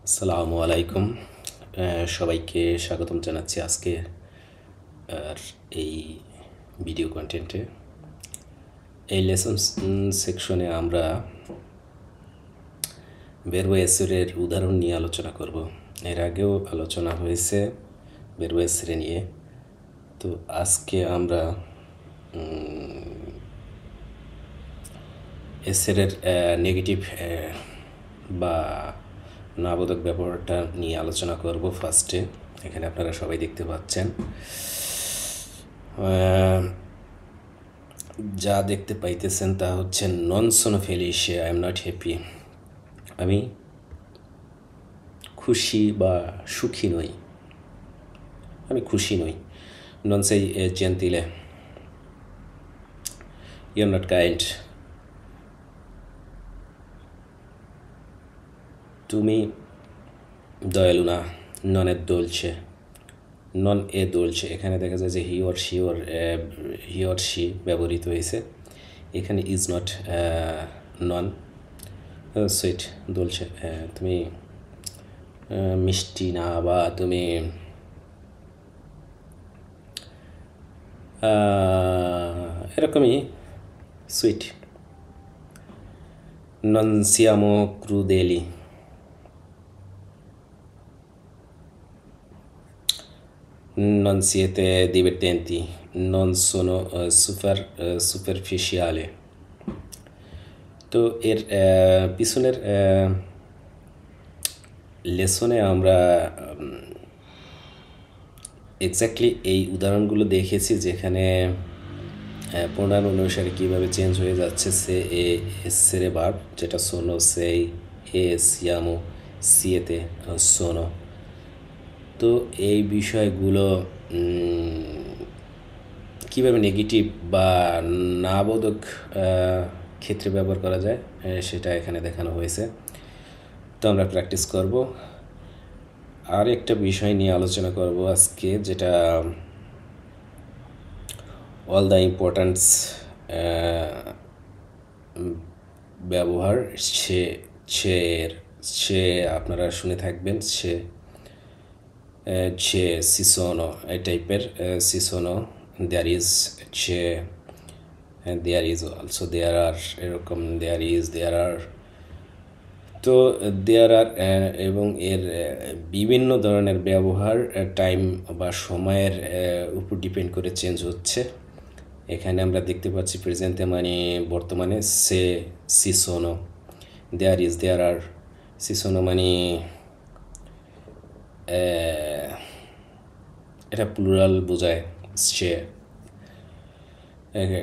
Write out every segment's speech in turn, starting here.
আসসালামু আলাইকুম। সবাইকে স্বাগতম জানাচ্ছি আজকে আর এই ভিডিও কন্টেন্টে। এই লেসন সেকশনে আমরা বেরওয়ে এসরের উদাহরণ নিয়ে আলোচনা করব। এর আগেও আলোচনা হয়েছে বেরওয়ে এসরে নিয়ে। তো আজকে আমরা এসরের নেগেটিভ বা নাবোধক ব্যবহারটা নিয়ে আলোচনা করব ফার্স্টে। এখানে আপনারা সবাই দেখতে পাচ্ছেন, যা দেখতে পাইতেছেন তা হচ্ছে নন সোনো Felicia, I am not happy, আমি খুশি বা সুখী নই, আমি খুশি নই। নন সেই জেন্তিলে, ইউ আর নট কাইন্ড, তুমি দয়ালু না। নন এ দোলছে, নন এ দোলছে, এখানে দেখা যায় যে হি অর শি ব্যবহৃত হয়েছে। এখানে ইজ নট, নন সুইট, দোলছে, তুমি মিষ্টি না, বা তুমি এরকমই সুইট। নন সিয়ামো ক্রুদেলি, non siete divertenti, non sono superficiale। তো এর পিছনের লেসনে আমরা এক্স্যাক্টলি এই উদাহরণগুলো দেখেছি, যেখানে প্রোনাউন অনুসারে কীভাবে চেঞ্জ হয়ে যাচ্ছে সে এ এসেরে ভার্ব, যেটা সোনো সেই, এ সিয়ামো সিয়েতে সোনো। তো এই বিষয়গুলো কীভাবে নেগেটিভ বা নাবোধক ক্ষেত্রে ব্যবহার করা যায় সেটা এখানে দেখানো হয়েছে। তো আমরা প্র্যাকটিস করব। আর একটা বিষয় নিয়ে আলোচনা করব আজকে, যেটা অল দ্য ইম্পর্ট্যান্স ব্যবহার। সে আপনারা শুনে থাকবেন, সে সিসোনো, এই টাইপের সিসোনো, there is, say, there is also, there are, এরকম দেয়ার ইজ, দেয়ার আর। তো দেয়ার আর এবং এর বিভিন্ন ধরনের ব্যবহার টাইম বা সময়ের উপর ডিপেন্ড করে চেঞ্জ হচ্ছে। এখানে আমরা দেখতে পাচ্ছি প্রেজেন্টে মানে বর্তমানে সে সিসোনো, দেয়ার ইজ, দেয়ার আর। সিসোনো মানে এটা প্লুরাল বোঝায়, সে,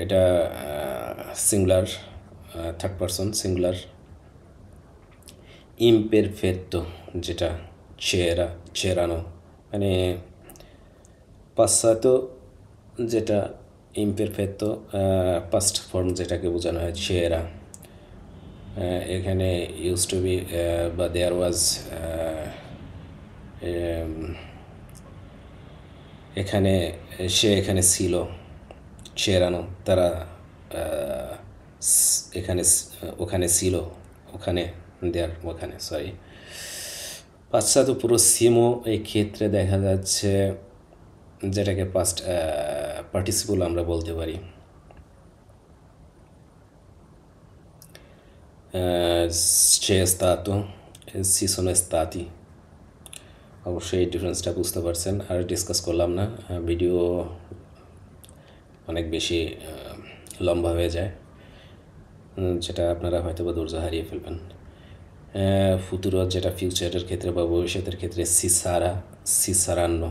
এটা সিঙ্গুলার, থার্ড পারসন সিঙ্গুলার। ইমপেরফেক্টো, যেটা চেরানো, মানে পাসাতো, যেটা ইমপেরফেক্টো পাস্ট ফর্ম, যেটাকে বোঝানো হয় চেরা। এখানে ইউজ টু বি বা দেয়ার ওয়াজ, এখানে সে এখানে ছিল, চেরানো, তারা এখানে, ওখানে ছিল, ওখানে, দেয়ার, ওখানে, সরি। পাশ্চাত্য প্রসিমো এই ক্ষেত্রে দেখা যাচ্ছে, যেটাকে পাস্ট পার্টিসিপল আমরা বলতে পারি। c'è stato, si sono stati। অবশ্যই এই ডিফারেন্সটা বুঝতে পারছেন, আর ডিসকাস করলাম না, ভিডিও অনেক বেশি লম্বা হয়ে যায়, যেটা আপনারা হয়তো বা ধৈর্য হারিয়ে ফেলবেন। ফুতুরো, যেটা ফিউচারের ক্ষেত্রে বা ভবিষ্যতের ক্ষেত্রে সিসারান্ন।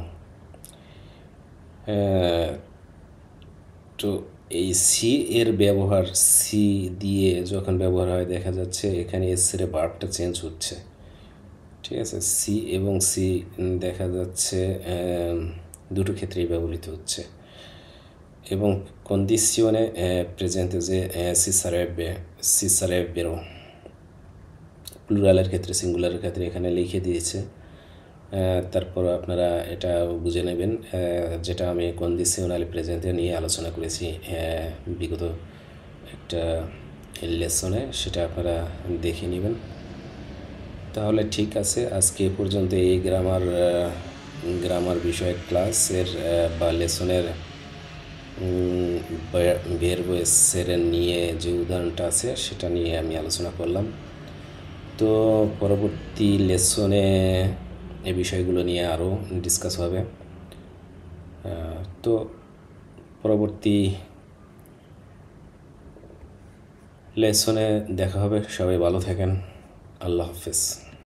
তো এই সি এর ব্যবহার, সি দিয়ে যখন ব্যবহার হয় দেখা যাচ্ছে এখানে এসের ভার্বটা চেঞ্জ হচ্ছে, ঠিক আছে। সি এবং সি দেখা যাচ্ছে দুটো ক্ষেত্রেই ব্যবহৃত হচ্ছে। এবং কন্ডিশনে প্রেজেন্টে যে সিসারেবেরো, প্লুরালের ক্ষেত্রে, সিঙ্গুলারের ক্ষেত্রে এখানে লিখে দিয়েছে। তারপর আপনারা এটা বুঝে নেবেন, যেটা আমি কন্ডিশনাল প্রেজেন্টে নিয়ে আলোচনা করেছি বিগত একটা লেসনে, সেটা আপনারা দেখে নেবেন। তাহলে ঠিক আছে, আজকে এ পর্যন্ত এই গ্রামার বিষয়ক ক্লাসের বা লেসনের ভার্বসের নিয়ে যে উদাহরণটা আছে সেটা নিয়ে আমি আলোচনা করলাম। তো পরবর্তী লেসনে এই বিষয়গুলো নিয়ে আরও ডিসকাস হবে। তো পরবর্তী লেসনে দেখা হবে। সবাই ভালো থাকেন। আল্লাহ হাফেজ।